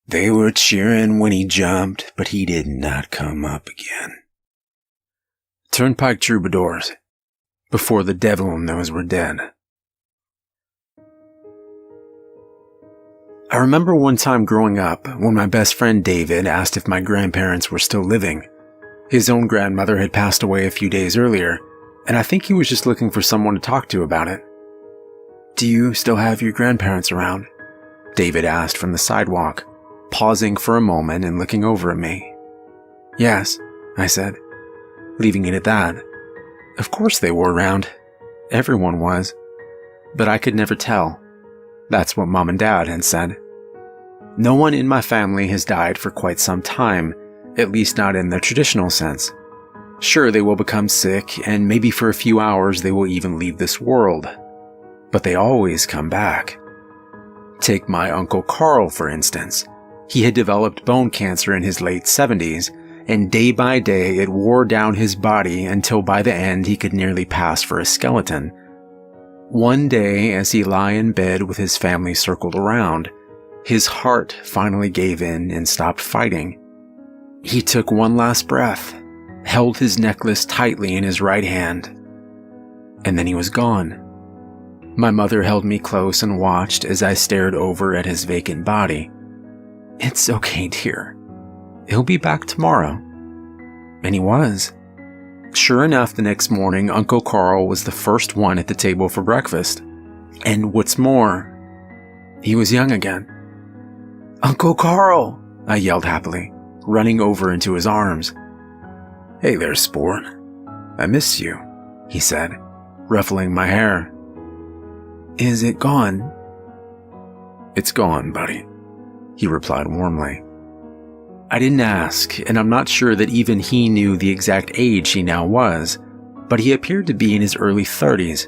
They were cheering when he jumped, but he did not come up again. Turnpike Troubadours, before the devil and those were dead. I remember one time growing up when my best friend David asked if my grandparents were still living. His own grandmother had passed away a few days earlier, and I think he was just looking for someone to talk to about it. "Do you still have your grandparents around?" David asked from the sidewalk, pausing for a moment and looking over at me. "Yes," I said, leaving it at that. Of course they were around. Everyone was. But I could never tell. That's what Mom and Dad had said. No one in my family has died for quite some time, at least not in the traditional sense. Sure, they will become sick, and maybe for a few hours they will even leave this world. But they always come back. Take my Uncle Carl, for instance. He had developed bone cancer in his late 70s, and day by day it wore down his body until by the end he could nearly pass for a skeleton. One day, as he lay in bed with his family circled around, his heart finally gave in and stopped fighting. He took one last breath, held his necklace tightly in his right hand, and then he was gone. My mother held me close and watched as I stared over at his vacant body. "It's okay, dear. He'll be back tomorrow." And he was. Sure enough, the next morning, Uncle Carl was the first one at the table for breakfast. And what's more, he was young again. "Uncle Carl!" I yelled happily, running over into his arms. "Hey there, sport. I missed you," he said, ruffling my hair. "Is it gone?" "It's gone, buddy," he replied warmly. I didn't ask, and I'm not sure that even he knew the exact age he now was, but he appeared to be in his early 30s.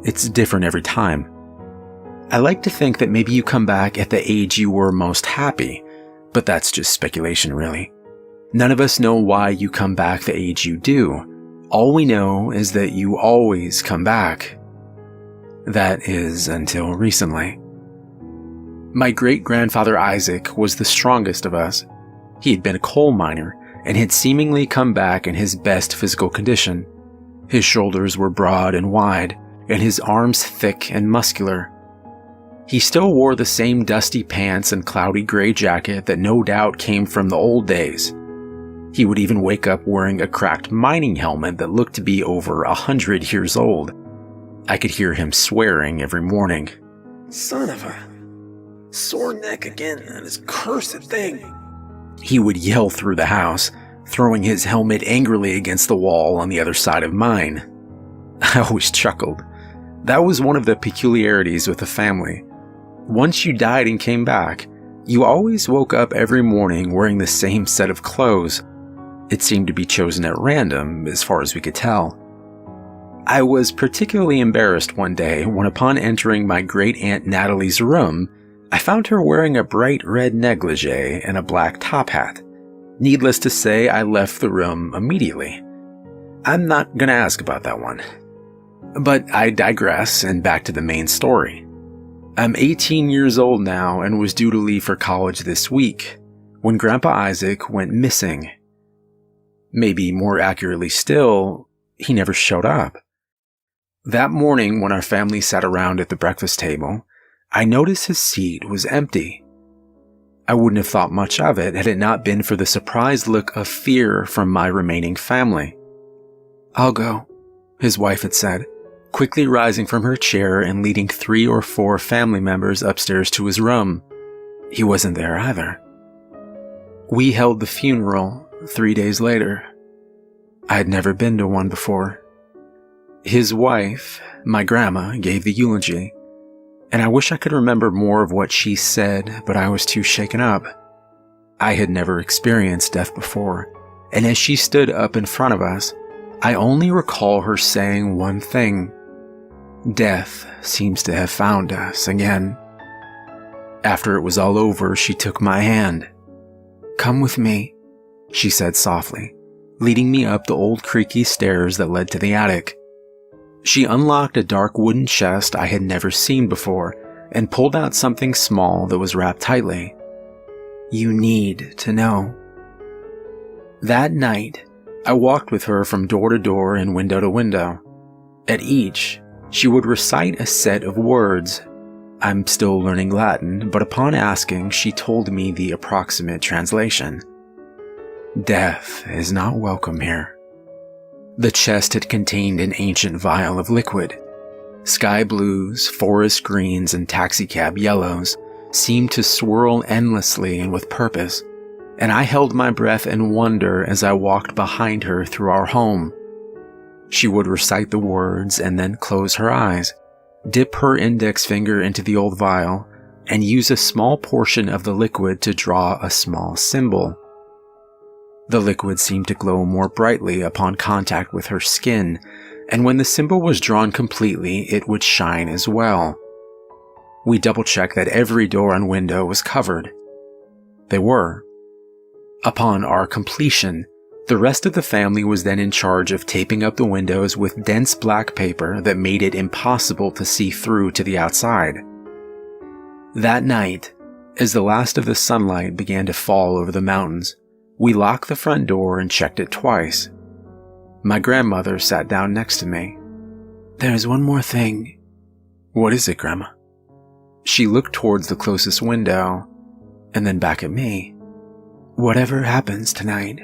It's different every time. I like to think that maybe you come back at the age you were most happy, but that's just speculation, really. None of us know why you come back the age you do. All we know is that you always come back. That is, until recently. My great-grandfather Isaac was the strongest of us. He had been a coal miner and had seemingly come back in his best physical condition. His shoulders were broad and wide, and his arms thick and muscular. He still wore the same dusty pants and cloudy gray jacket that no doubt came from the old days. He would even wake up wearing a cracked mining helmet that looked to be over 100 years old. I could hear him swearing every morning. "Son of a sore neck again on his cursed thing," he would yell through the house, throwing his helmet angrily against the wall on the other side of mine. I always chuckled. That was one of the peculiarities with the family. Once you died and came back, you always woke up every morning wearing the same set of clothes. It seemed to be chosen at random, as far as we could tell. I was particularly embarrassed one day when, upon entering my great-aunt Natalie's room, I found her wearing a bright red negligee and a black top hat. Needless to say, I left the room immediately. I'm not gonna ask about that one. But I digress, and back to the main story. I'm 18 years old now and was due to leave for college this week, when Grandpa Isaac went missing. Maybe more accurately still, he never showed up. That morning, when our family sat around at the breakfast table, I noticed his seat was empty. I wouldn't have thought much of it had it not been for the surprised look of fear from my remaining family. "I'll go," his wife had said, quickly rising from her chair and leading 3 or 4 family members upstairs to his room. He wasn't there either. We held the funeral 3 days later. I had never been to one before. His wife, my grandma, gave the eulogy, and I wish I could remember more of what she said, but I was too shaken up. I had never experienced death before, and as she stood up in front of us, I only recall her saying one thing: "Death seems to have found us again." After it was all over, she took my hand. "Come with me," she said softly, leading me up the old creaky stairs that led to the attic. She unlocked a dark wooden chest I had never seen before and pulled out something small that was wrapped tightly. You need to know." That night, I walked with her from door to door and window to window. At each, she would recite a set of words. I'm still learning Latin, but upon asking, she told me the approximate translation. Death is not welcome here. The chest had contained an ancient vial of liquid. Sky blues, forest greens, and taxicab yellows seemed to swirl endlessly and with purpose, and I held my breath in wonder as I walked behind her through our home. She would recite the words and then close her eyes, dip her index finger into the old vial, and use a small portion of the liquid to draw a small symbol. The liquid seemed to glow more brightly upon contact with her skin, and when the symbol was drawn completely, it would shine as well. We double-checked that every door and window was covered. They were. Upon our completion, the rest of the family was then in charge of taping up the windows with dense black paper that made it impossible to see through to the outside. That night, as the last of the sunlight began to fall over the mountains, we locked the front door and checked it twice. My grandmother sat down next to me. "There's one more thing." "What is it, Grandma?" She looked towards the closest window, and then back at me. "Whatever happens tonight,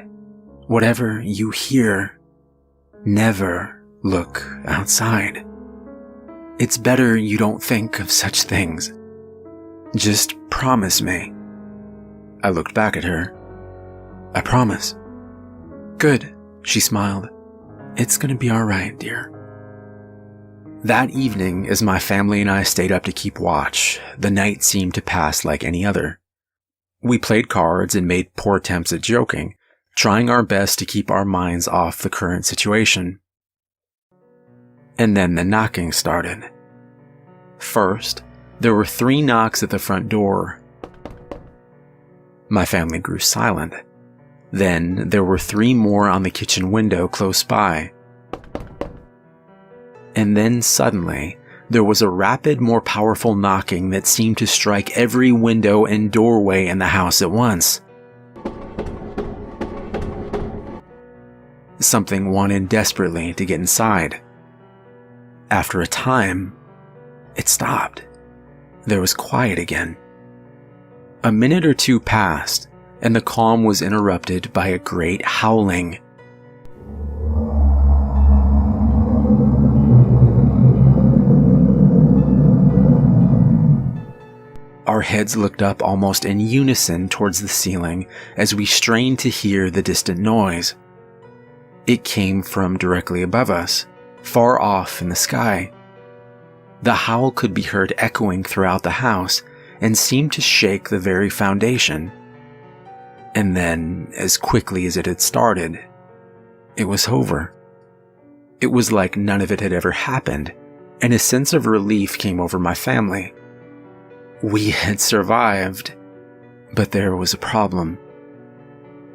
whatever you hear, never look outside. It's better you don't think of such things. Just promise me." I looked back at her. "I promise." "Good," she smiled. "It's gonna be all right, dear." That evening, as my family and I stayed up to keep watch, the night seemed to pass like any other. We played cards and made poor attempts at joking, trying our best to keep our minds off the current situation. And then the knocking started. First, there were 3 knocks at the front door. My family grew silent. Then there were 3 more on the kitchen window close by. And then suddenly, there was a rapid, more powerful knocking that seemed to strike every window and doorway in the house at once. Something wanted desperately to get inside. After a time, it stopped. There was quiet again. A minute or 2 passed, and the calm was interrupted by a great howling. Our heads looked up almost in unison towards the ceiling as we strained to hear the distant noise. It came from directly above us, far off in the sky. The howl could be heard echoing throughout the house and seemed to shake the very foundation. And then, as quickly as it had started, it was over. It was like none of it had ever happened, and a sense of relief came over my family. We had survived, but there was a problem.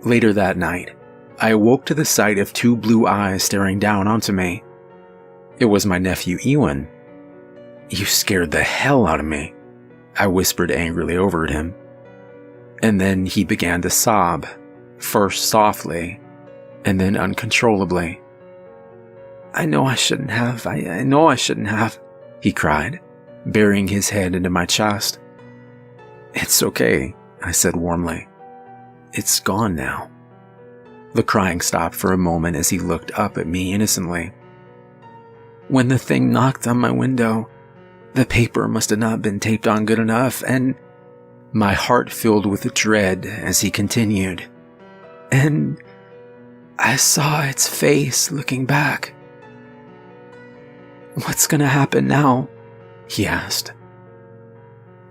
Later that night, I awoke to the sight of 2 blue eyes staring down onto me. It was my nephew Ewan. "You scared the hell out of me," I whispered angrily over at him. And then he began to sob, first softly, and then uncontrollably. I know I shouldn't have, he cried, burying his head into my chest. "It's okay," I said warmly. "It's gone now." The crying stopped for a moment as he looked up at me innocently. "When the thing knocked on my window, the paper must have not been taped on good enough, and..." My heart filled with dread as he continued. "And I saw its face looking back." "What's gonna happen now?" he asked.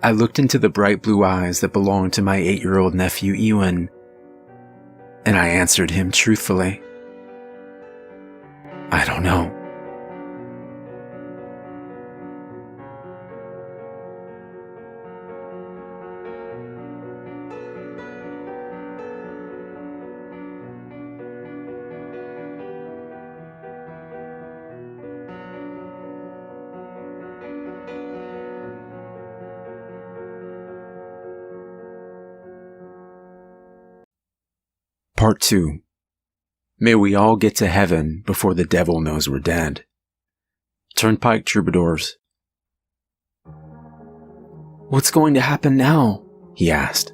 I looked into the bright blue eyes that belonged to my 8-year-old nephew Ewan, and I answered him truthfully. "I don't know." Part 2. May we all get to heaven before the devil knows we're dead. Turnpike Troubadours. "What's going to happen now?" he asked.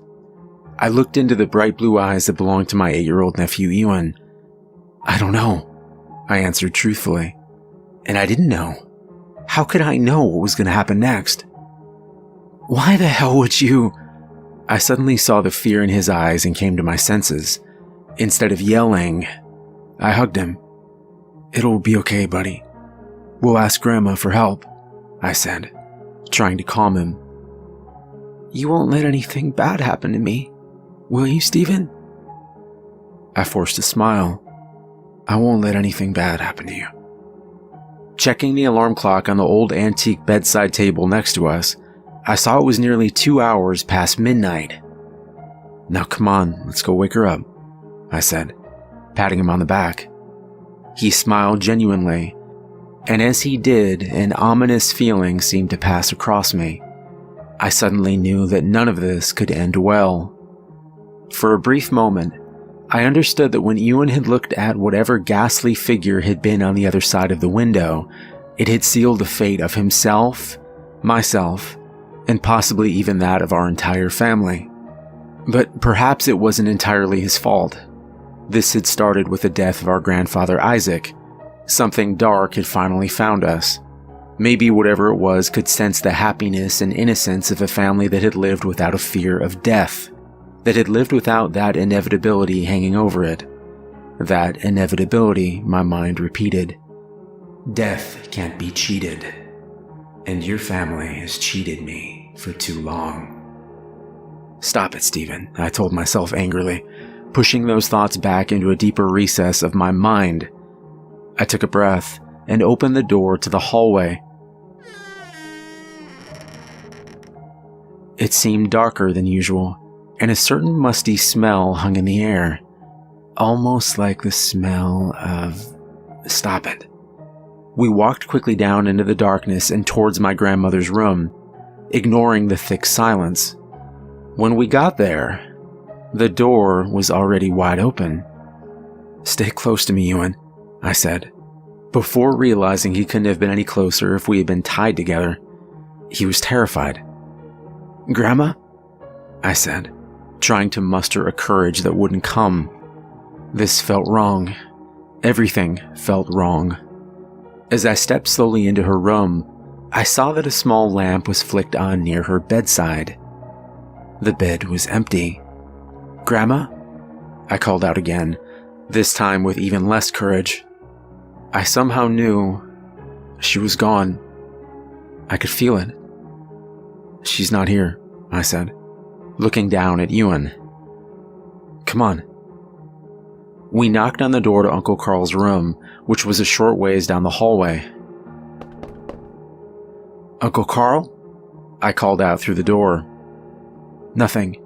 I looked into the bright blue eyes that belonged to my 8-year-old nephew Ewan. "I don't know," I answered truthfully. And I didn't know. How could I know what was going to happen next? "Why the hell would you?" I suddenly saw the fear in his eyes and came to my senses. Instead of yelling, I hugged him. "It'll be okay, buddy. We'll ask Grandma for help," I said, trying to calm him. "You won't let anything bad happen to me, will you, Stephen?" I forced a smile. "I won't let anything bad happen to you." Checking the alarm clock on the old antique bedside table next to us, I saw it was nearly 2 hours past midnight. "Now come on, let's go wake her up," I said, patting him on the back. He smiled genuinely, and as he did, an ominous feeling seemed to pass across me. I suddenly knew that none of this could end well. For a brief moment, I understood that when Ewan had looked at whatever ghastly figure had been on the other side of the window, it had sealed the fate of himself, myself, and possibly even that of our entire family. But perhaps it wasn't entirely his fault. This had started with the death of our grandfather Isaac. Something dark had finally found us. Maybe whatever it was could sense the happiness and innocence of a family that had lived without a fear of death, that had lived without that inevitability hanging over it. That inevitability, my mind repeated. Death can't be cheated. And your family has cheated me for too long. Stop it, Stephen, I told myself angrily, pushing those thoughts back into a deeper recess of my mind. I took a breath and opened the door to the hallway. It seemed darker than usual, and a certain musty smell hung in the air, almost like the smell of... Stop it. We walked quickly down into the darkness and towards my grandmother's room, ignoring the thick silence. When we got there, the door was already wide open. "Stay close to me, Ewan," I said, before realizing he couldn't have been any closer if we had been tied together. He was terrified. "Grandma?" I said, trying to muster a courage that wouldn't come. This felt wrong. Everything felt wrong. As I stepped slowly into her room, I saw that a small lamp was flicked on near her bedside. The bed was empty. "Grandma?" I called out again, this time with even less courage. I somehow knew she was gone. I could feel it. "She's not here," I said, looking down at Ewan. "Come on." We knocked on the door to Uncle Carl's room, which was a short ways down the hallway. "Uncle Carl?" I called out through the door. Nothing.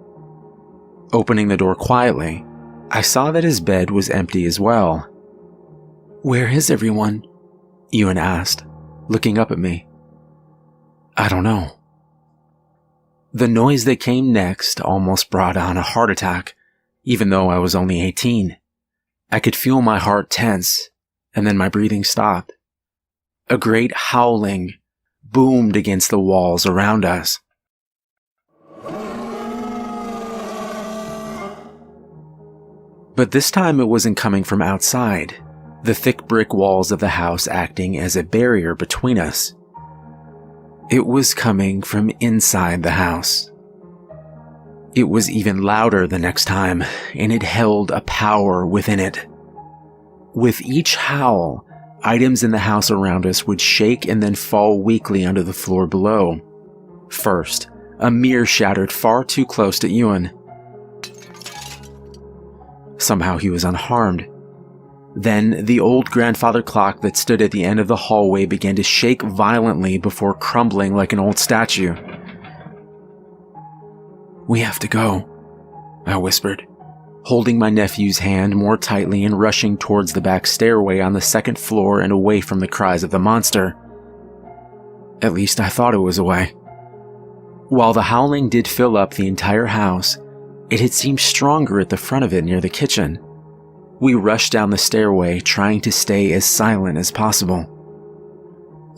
Opening the door quietly, I saw that his bed was empty as well. "Where is everyone?" Ewan asked, looking up at me. "I don't know." The noise that came next almost brought on a heart attack, even though I was only 18. I could feel my heart tense, and then my breathing stopped. A great howling boomed against the walls around us. But this time it wasn't coming from outside, the thick brick walls of the house acting as a barrier between us. It was coming from inside the house. It was even louder the next time, and it held a power within it. With each howl, items in the house around us would shake and then fall weakly onto the floor below. First, a mirror shattered far too close to Ewan. Somehow he was unharmed. Then, the old grandfather clock that stood at the end of the hallway began to shake violently before crumbling like an old statue. "We have to go," I whispered, holding my nephew's hand more tightly and rushing towards the back stairway on the second floor and away from the cries of the monster. At least I thought it was away. While the howling did fill up the entire house, it had seemed stronger at the front of it near the kitchen. We rushed down the stairway, trying to stay as silent as possible.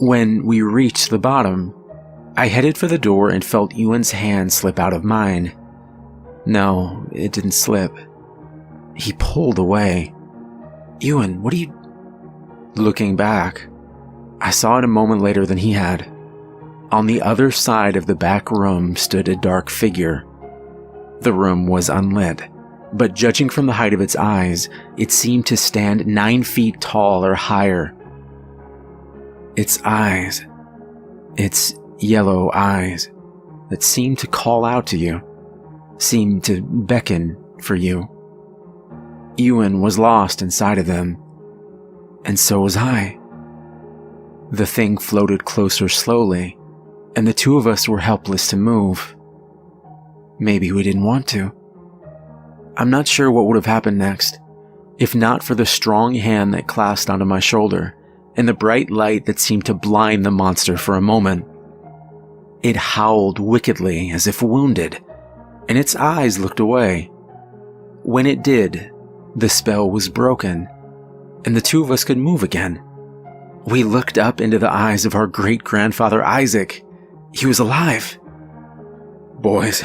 When we reached the bottom, I headed for the door and felt Ewan's hand slip out of mine. No, it didn't slip. He pulled away. "Ewan, what are you—" Looking back, I saw it a moment later than he had. On the other side of the back room stood a dark figure. The room was unlit, but judging from the height of its eyes, it seemed to stand 9 feet tall or higher. Its eyes, its yellow eyes, that seemed to call out to you, seemed to beckon for you. Ewan was lost inside of them, and so was I. The thing floated closer slowly, and the two of us were helpless to move. Maybe we didn't want to. I'm not sure what would have happened next, if not for the strong hand that clasped onto my shoulder, and the bright light that seemed to blind the monster for a moment. It howled wickedly as if wounded, and its eyes looked away. When it did, the spell was broken, and the two of us could move again. We looked up into the eyes of our great-grandfather Isaac. He was alive. "Boys,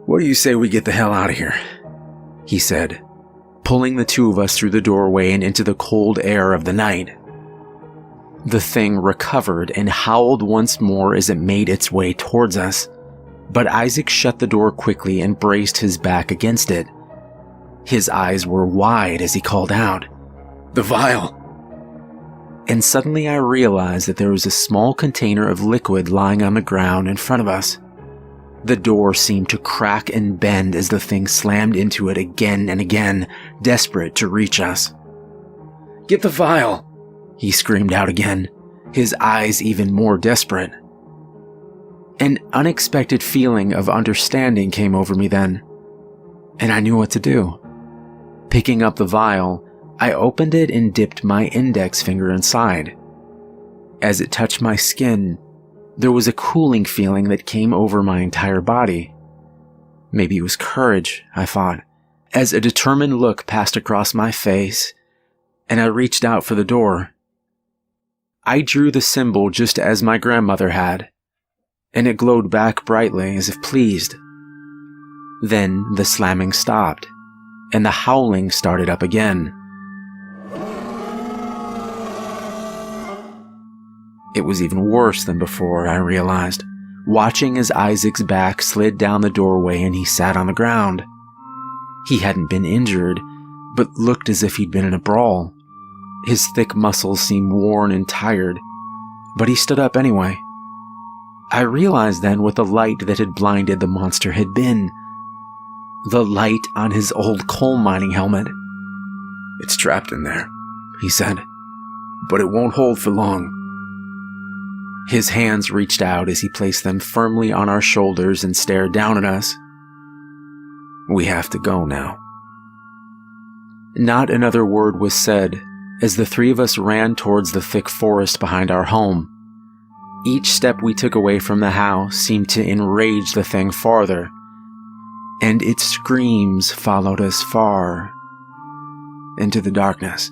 what do you say we get the hell out of here?" he said, pulling the two of us through the doorway and into the cold air of the night. The thing recovered and howled once more as it made its way towards us, but Isaac shut the door quickly and braced his back against it. His eyes were wide as he called out, "The vial!" And suddenly I realized that there was a small container of liquid lying on the ground in front of us. The door seemed to crack and bend as the thing slammed into it again and again, desperate to reach us. "Get the vial!" he screamed out again, his eyes even more desperate. An unexpected feeling of understanding came over me then, and I knew what to do. Picking up the vial, I opened it and dipped my index finger inside. As it touched my skin, there was a cooling feeling that came over my entire body. Maybe it was courage, I thought, as a determined look passed across my face, and I reached out for the door. I drew the symbol just as my grandmother had, and it glowed back brightly as if pleased. Then the slamming stopped, and the howling started up again. It was even worse than before, I realized, watching as Isaac's back slid down the doorway and he sat on the ground. He hadn't been injured, but looked as if he'd been in a brawl. His thick muscles seemed worn and tired, but he stood up anyway. I realized then what the light that had blinded the monster had been. The light on his old coal mining helmet. "It's trapped in there," he said, "but it won't hold for long." His hands reached out as he placed them firmly on our shoulders and stared down at us. "We have to go now." Not another word was said as the three of us ran towards the thick forest behind our home. Each step we took away from the house seemed to enrage the thing farther, and its screams followed us far into the darkness.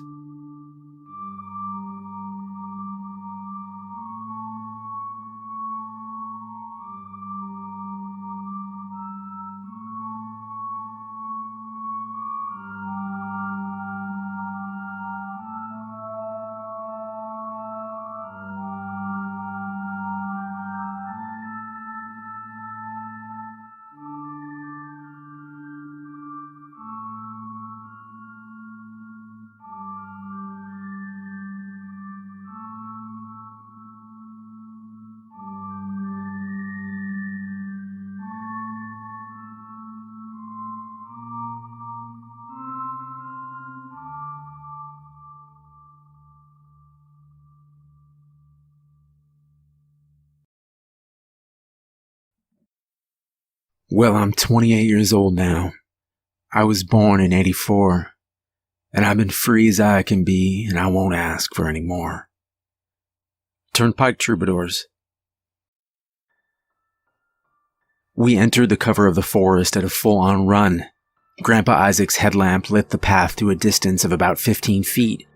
Well, I'm 28 years old now. I was born in '84, and I've been free as I can be, and I won't ask for any more. Turnpike Troubadours. We entered the cover of the forest at a full-on run, Grandpa Isaac's headlamp lit the path to a distance of about 15 feet.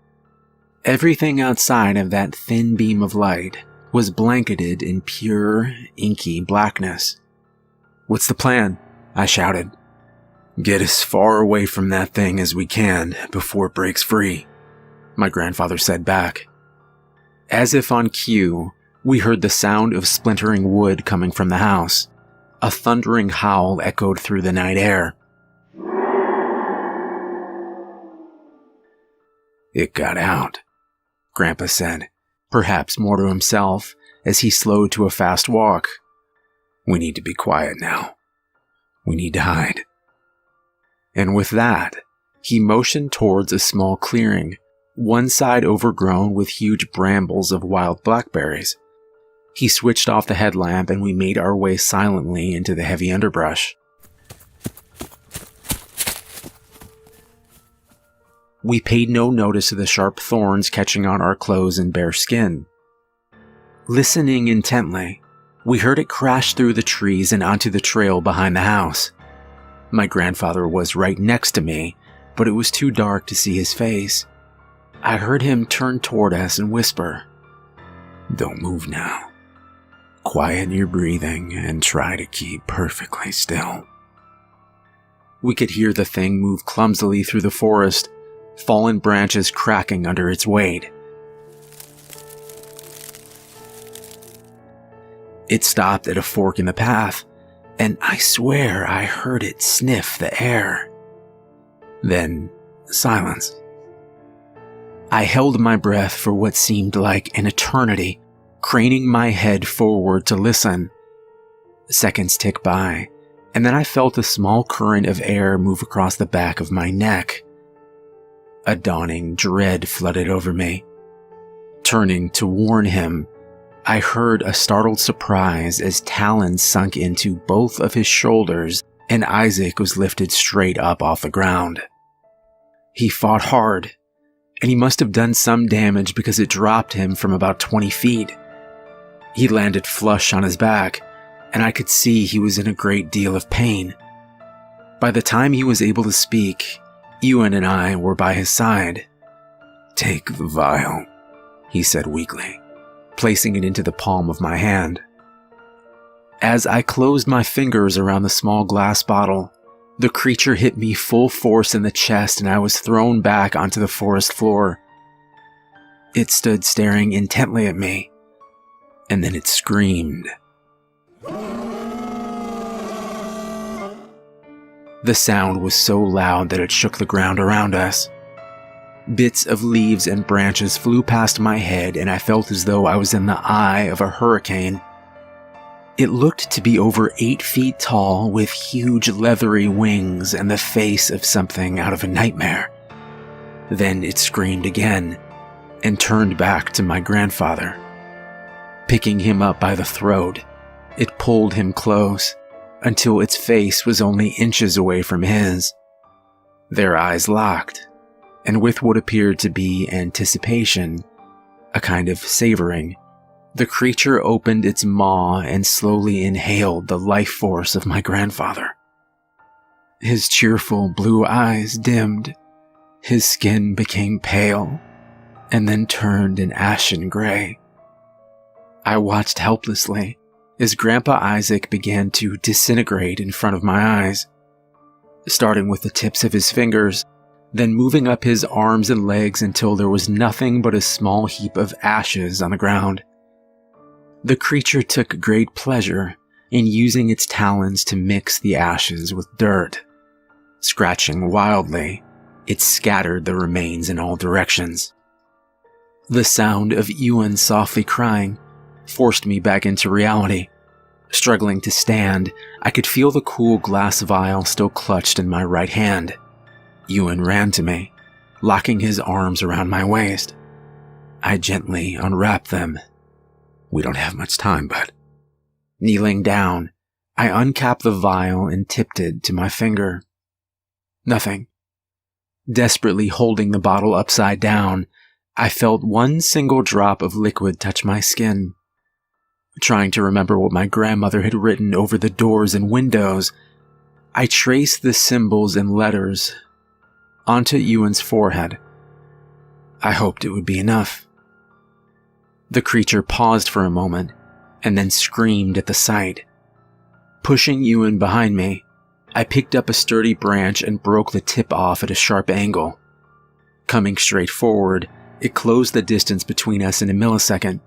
Everything outside of that thin beam of light was blanketed in pure, inky blackness. "What's the plan?" I shouted. "Get as far away from that thing as we can before it breaks free," my grandfather said back. As if on cue, we heard the sound of splintering wood coming from the house. A thundering howl echoed through the night air. "It got out," Grandpa said, perhaps more to himself, as he slowed to a fast walk. "We need to be quiet now. We need to hide." And with that, he motioned towards a small clearing, one side overgrown with huge brambles of wild blackberries. He switched off the headlamp and we made our way silently into the heavy underbrush. We paid no notice of the sharp thorns catching on our clothes and bare skin. Listening intently, we heard it crash through the trees and onto the trail behind the house. My grandfather was right next to me, but it was too dark to see his face. I heard him turn toward us and whisper, "Don't move now. Quiet your breathing and try to keep perfectly still." We could hear the thing move clumsily through the forest, fallen branches cracking under its weight. It stopped at a fork in the path, and I swear I heard it sniff the air. Then silence. I held my breath for what seemed like an eternity, craning my head forward to listen. Seconds ticked by, and then I felt a small current of air move across the back of my neck. A dawning dread flooded over me. Turning to warn him, I heard a startled surprise as talons sunk into both of his shoulders and Isaac was lifted straight up off the ground. He fought hard, and he must have done some damage because it dropped him from about 20 feet. He landed flush on his back, and I could see he was in a great deal of pain. By the time he was able to speak, Ewan and I were by his side. "Take the vial," he said weakly, placing it into the palm of my hand. As I closed my fingers around the small glass bottle, the creature hit me full force in the chest and I was thrown back onto the forest floor. It stood staring intently at me, and then it screamed. The sound was so loud that it shook the ground around us. Bits of leaves and branches flew past my head and I felt as though I was in the eye of a hurricane. It looked to be over 8 feet tall with huge leathery wings and the face of something out of a nightmare. Then it screamed again and turned back to my grandfather. Picking him up by the throat, it pulled him close until its face was only inches away from his. Their eyes locked, and with what appeared to be anticipation, a kind of savoring, the creature opened its maw and slowly inhaled the life force of my grandfather. His cheerful blue eyes dimmed, his skin became pale, and then turned an ashen gray. I watched helplessly as Grandpa Isaac began to disintegrate in front of my eyes, starting with the tips of his fingers, then moving up his arms and legs until there was nothing but a small heap of ashes on the ground. The creature took great pleasure in using its talons to mix the ashes with dirt. Scratching wildly, it scattered the remains in all directions. The sound of Ewan softly crying forced me back into reality. Struggling to stand, I could feel the cool glass vial still clutched in my right hand. Ewan ran to me, locking his arms around my waist. I gently unwrapped them. "We don't have much time, bud." Kneeling down, I uncapped the vial and tipped it to my finger. Nothing. Desperately holding the bottle upside down, I felt one single drop of liquid touch my skin. Trying to remember what my grandmother had written over the doors and windows, I traced the symbols and letters onto Ewan's forehead. I hoped it would be enough. The creature paused for a moment and then screamed at the sight. Pushing Ewan behind me, I picked up a sturdy branch and broke the tip off at a sharp angle. Coming straight forward, it closed the distance between us in a millisecond.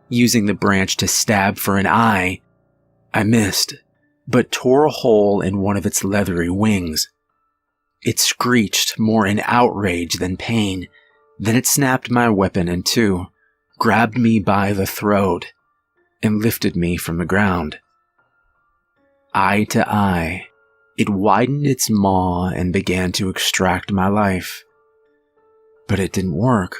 Using the branch to stab for an eye, I missed, but tore a hole in one of its leathery wings. It screeched more in outrage than pain. Then it snapped my weapon in two, grabbed me by the throat, and lifted me from the ground. Eye to eye, it widened its maw and began to extract my life. But it didn't work.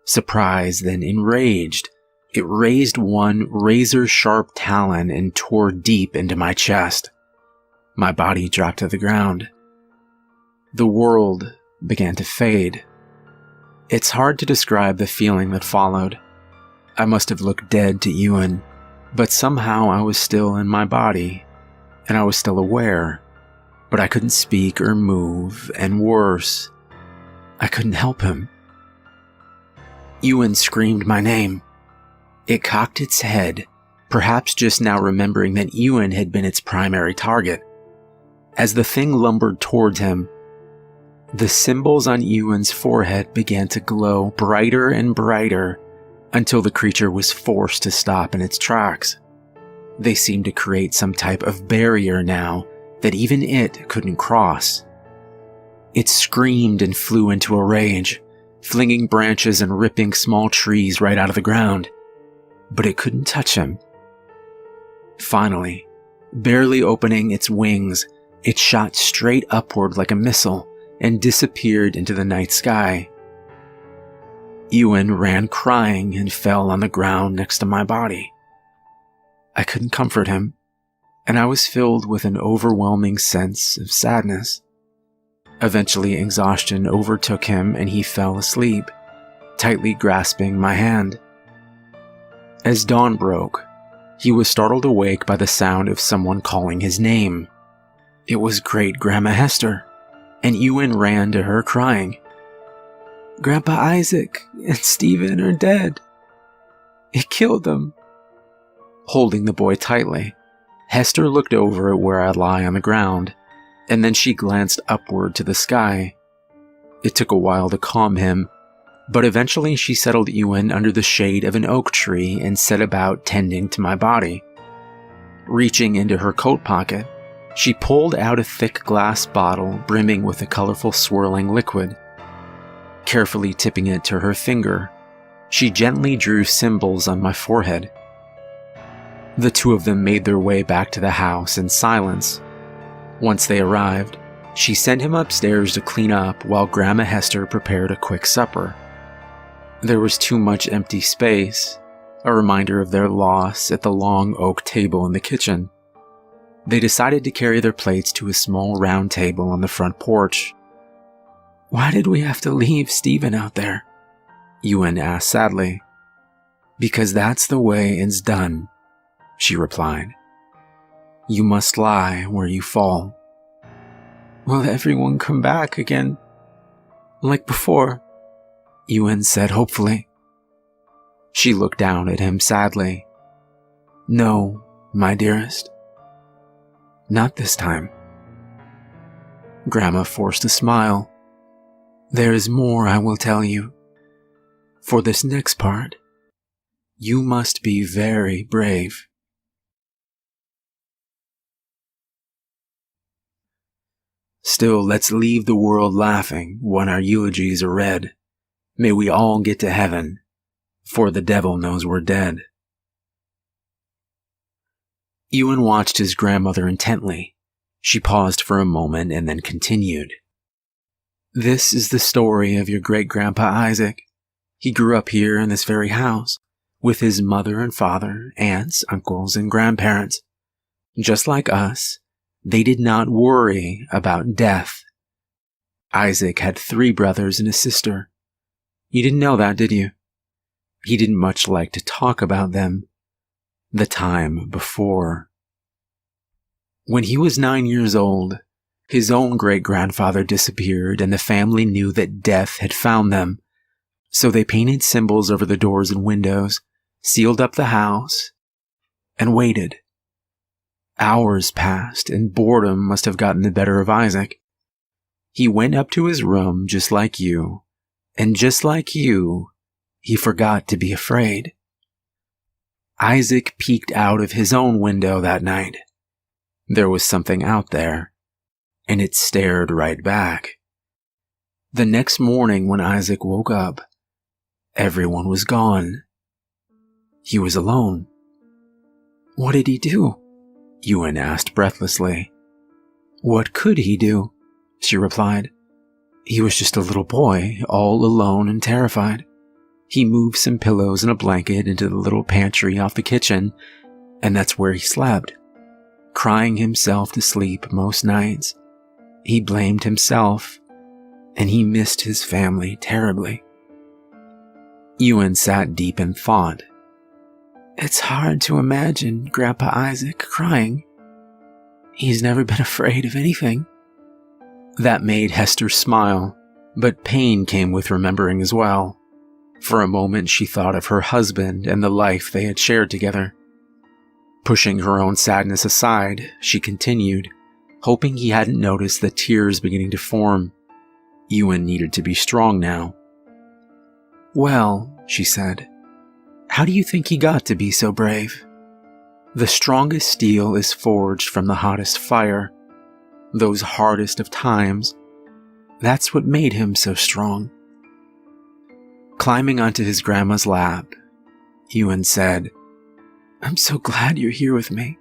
Surprised, then enraged, it raised one razor-sharp talon and tore deep into my chest. My body dropped to the ground. The world began to fade. It's hard to describe the feeling that followed. I must have looked dead to Ewan, but somehow I was still in my body, and I was still aware, but I couldn't speak or move, and worse, I couldn't help him. Ewan screamed my name. It cocked its head, perhaps just now remembering that Ewan had been its primary target. As the thing lumbered towards him, the symbols on Ewan's forehead began to glow brighter and brighter until the creature was forced to stop in its tracks. They seemed to create some type of barrier now that even it couldn't cross. It screamed and flew into a rage, flinging branches and ripping small trees right out of the ground, but it couldn't touch him. Finally, barely opening its wings, it shot straight upward like a missile and disappeared into the night sky. Ewan ran crying and fell on the ground next to my body. I couldn't comfort him, and I was filled with an overwhelming sense of sadness. Eventually, exhaustion overtook him and he fell asleep, tightly grasping my hand. As dawn broke, he was startled awake by the sound of someone calling his name. It was Great-Grandma Hester, and Ewan ran to her crying, "Grandpa Isaac and Stephen are dead. It killed them." Holding the boy tightly, Hester looked over at where I lie on the ground, and then she glanced upward to the sky. It took a while to calm him, but eventually she settled Ewan under the shade of an oak tree and set about tending to my body. Reaching into her coat pocket, she pulled out a thick glass bottle brimming with a colorful swirling liquid. Carefully tipping it to her finger, she gently drew symbols on my forehead. The two of them made their way back to the house in silence. Once they arrived, she sent him upstairs to clean up while Grandma Hester prepared a quick supper. There was too much empty space, a reminder of their loss at the long oak table in the kitchen. They decided to carry their plates to a small round table on the front porch. "Why did we have to leave Stephen out there?" Ewan asked sadly. "Because that's the way it's done," she replied. "You must lie where you fall." "Will everyone come back again, like before?" Ewan said hopefully. She looked down at him sadly. "No, my dearest. Not this time." Grandma forced a smile. "There is more I will tell you. For this next part, you must be very brave." Still, let's leave the world laughing when our eulogies are read. May we all get to heaven, for the devil knows we're dead. Ewan watched his grandmother intently. She paused for a moment and then continued. "This is the story of your great-grandpa Isaac. He grew up here in this very house, with his mother and father, aunts, uncles, and grandparents. Just like us, they did not worry about death. Isaac had 3 brothers and a sister. You didn't know that, did you? He didn't much like to talk about them. The time before. When he was 9 years old, his own great-grandfather disappeared and the family knew that death had found them. So they painted symbols over the doors and windows, sealed up the house, and waited. Hours passed and boredom must have gotten the better of Isaac. He went up to his room just like you, and just like you, he forgot to be afraid. Isaac peeked out of his own window that night. There was something out there, and it stared right back. The next morning when Isaac woke up, everyone was gone. He was alone. What did he do? Ewan asked breathlessly. What could he do? She replied. He was just a little boy, all alone and terrified. He moved some pillows and a blanket into the little pantry off the kitchen, and that's where he slept, crying himself to sleep most nights. He blamed himself, and he missed his family terribly. Ewan sat deep in thought. It's hard to imagine Grandpa Isaac crying. He's never been afraid of anything. That made Hester smile, but pain came with remembering as well. For a moment she thought of her husband and the life they had shared together. Pushing her own sadness aside, she continued, hoping he hadn't noticed the tears beginning to form. Ewan needed to be strong now. Well, she said, how do you think he got to be so brave? The strongest steel is forged from the hottest fire. Those hardest of times, that's what made him so strong. Climbing onto his grandma's lap, Ewan said, I'm so glad you're here with me.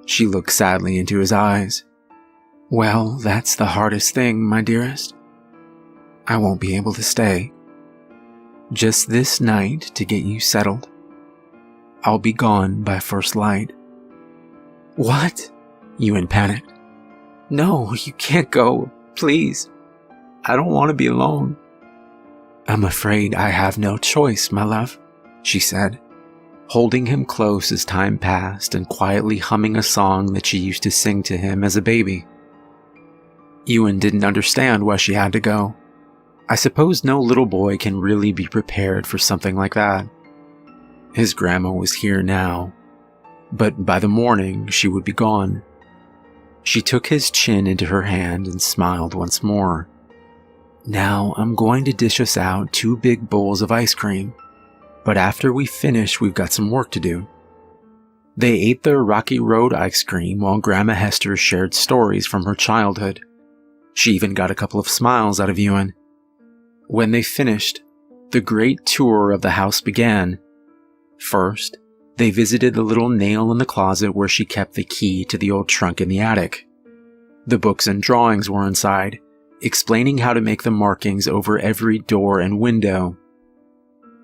She looked sadly into his eyes. Well, that's the hardest thing, my dearest. I won't be able to stay. Just this night to get you settled. I'll be gone by first light. What? Ewan panicked. No, you can't go, please. I don't want to be alone. I'm afraid I have no choice, my love, she said, holding him close as time passed and quietly humming a song that she used to sing to him as a baby. Ewan didn't understand why she had to go. I suppose no little boy can really be prepared for something like that. His grandma was here now, but by the morning she would be gone. She took his chin into her hand and smiled once more. Now I'm going to dish us out 2 big bowls of ice cream, but after we finish we've got some work to do. They ate their Rocky Road ice cream while Grandma Hester shared stories from her childhood. She even got a couple of smiles out of Ewan. When they finished, the great tour of the house began. First, they visited the little nail in the closet where she kept the key to the old trunk in the attic. The books and drawings were inside, explaining how to make the markings over every door and window.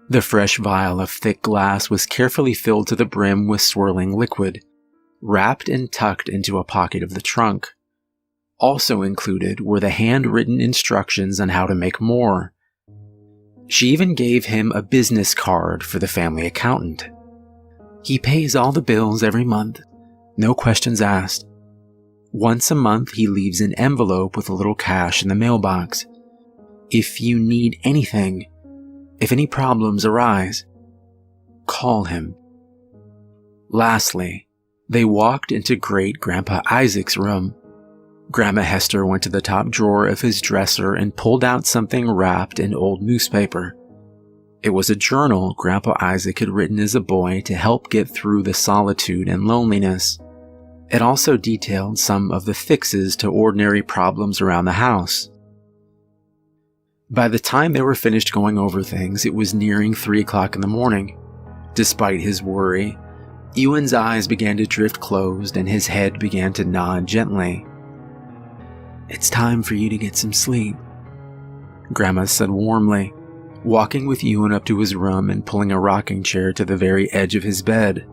The fresh vial of thick glass was carefully filled to the brim with swirling liquid, wrapped and tucked into a pocket of the trunk. Also included were the handwritten instructions on how to make more. She even gave him a business card for the family accountant. He pays all the bills every month, no questions asked. Once a month he leaves an envelope with a little cash in the mailbox. If you need anything, if any problems arise, call him. Lastly, they walked into Great-Grandpa Isaac's room. Grandma Hester went to the top drawer of his dresser and pulled out something wrapped in old newspaper. It was a journal Grandpa Isaac had written as a boy to help get through the solitude and loneliness. It also detailed some of the fixes to ordinary problems around the house. By the time they were finished going over things, it was nearing 3 o'clock in the morning. Despite his worry, Ewan's eyes began to drift closed and his head began to nod gently. It's time for you to get some sleep, Grandma said warmly, walking with Ewan up to his room and pulling a rocking chair to the very edge of his bed.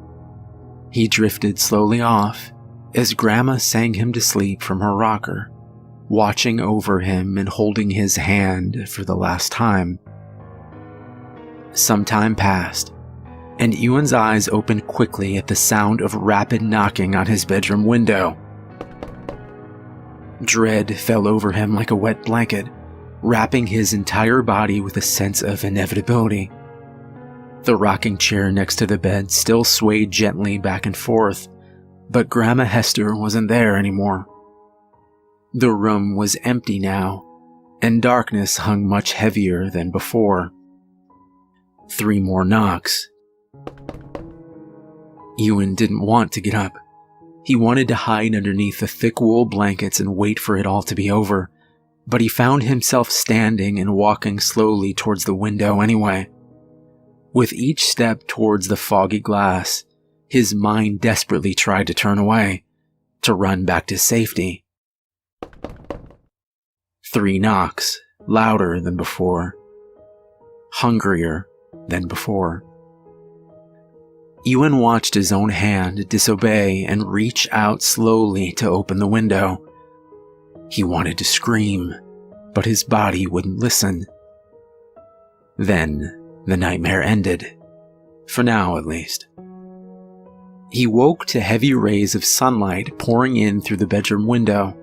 He drifted slowly off as Grandma sang him to sleep from her rocker, watching over him and holding his hand for the last time. Some time passed, and Ewan's eyes opened quickly at the sound of rapid knocking on his bedroom window. Dread fell over him like a wet blanket, wrapping his entire body with a sense of inevitability. The rocking chair next to the bed still swayed gently back and forth, but Grandma Hester wasn't there anymore. The room was empty now, and darkness hung much heavier than before. 3 more knocks. Ewan didn't want to get up. He wanted to hide underneath the thick wool blankets and wait for it all to be over, but he found himself standing and walking slowly towards the window anyway. With each step towards the foggy glass, his mind desperately tried to turn away, to run back to safety. 3 knocks, louder than before, hungrier than before. Ewan watched his own hand disobey and reach out slowly to open the window. He wanted to scream, but his body wouldn't listen. Then the nightmare ended, for now at least. He woke to heavy rays of sunlight pouring in through the bedroom window.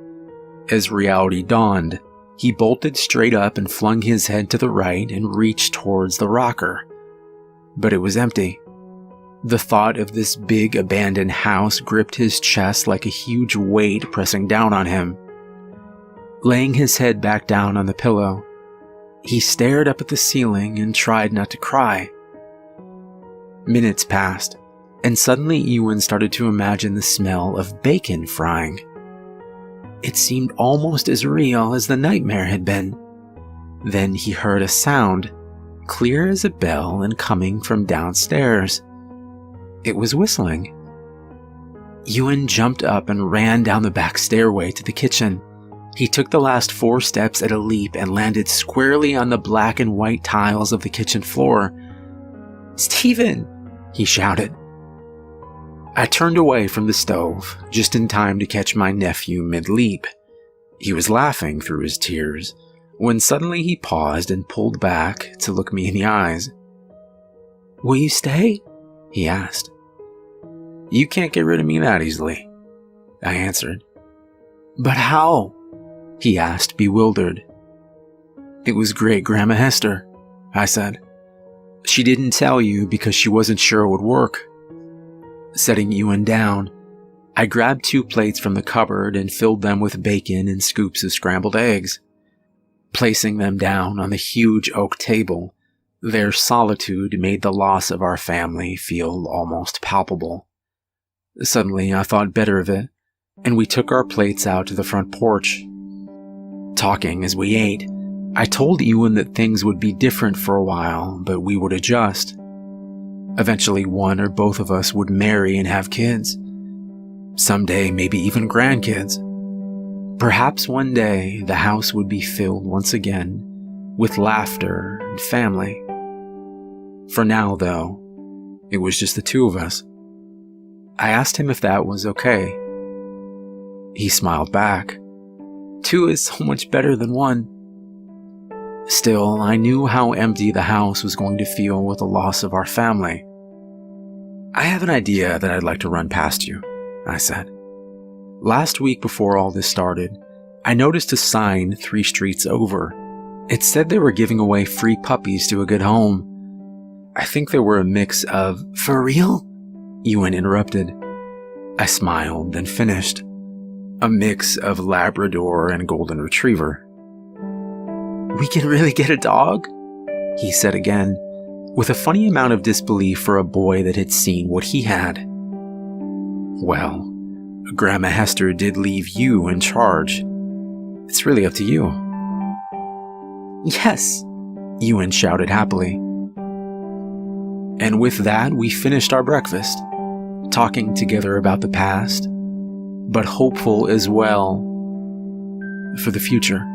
As reality dawned, he bolted straight up and flung his head to the right and reached towards the rocker. But it was empty. The thought of this big abandoned house gripped his chest like a huge weight pressing down on him. Laying his head back down on the pillow, he stared up at the ceiling and tried not to cry. Minutes passed, and suddenly Ewan started to imagine the smell of bacon frying. It seemed almost as real as the nightmare had been. Then he heard a sound, clear as a bell and coming from downstairs. It was whistling. Ewan jumped up and ran down the back stairway to the kitchen. He took the last 4 steps at a leap and landed squarely on the black and white tiles of the kitchen floor. "Stephen!" he shouted. I turned away from the stove, just in time to catch my nephew mid-leap. He was laughing through his tears, when suddenly he paused and pulled back to look me in the eyes. "Will you stay?" he asked. "You can't get rid of me that easily," I answered. "But how?" he asked, bewildered. "It was Great-Grandma Hester," I said. "She didn't tell you because she wasn't sure it would work." Setting Ewan down, I grabbed 2 plates from the cupboard and filled them with bacon and scoops of scrambled eggs. Placing them down on the huge oak table, their solitude made the loss of our family feel almost palpable. Suddenly, I thought better of it, and we took our plates out to the front porch. Talking as we ate, I told Ewan that things would be different for a while, but we would adjust. Eventually, one or both of us would marry and have kids. Someday, maybe even grandkids. Perhaps one day, the house would be filled once again with laughter and family. For now, though, it was just the 2 of us. I asked him if that was okay. He smiled back. 2 is so much better than 1. Still, I knew how empty the house was going to feel with the loss of our family. "I have an idea that I'd like to run past you," I said. "Last week before all this started, I noticed a sign 3 streets over. It said they were giving away free puppies to a good home. I think they were a mix of—" "For real?" Ewan interrupted. I smiled, then finished. "A mix of Labrador and Golden Retriever." "We can really get a dog?" he said again, with a funny amount of disbelief for a boy that had seen what he had. "Well, Grandma Hester did leave you in charge. It's really up to you." "Yes!" Ewan shouted happily. And with that, we finished our breakfast, talking together about the past, but hopeful as well for the future.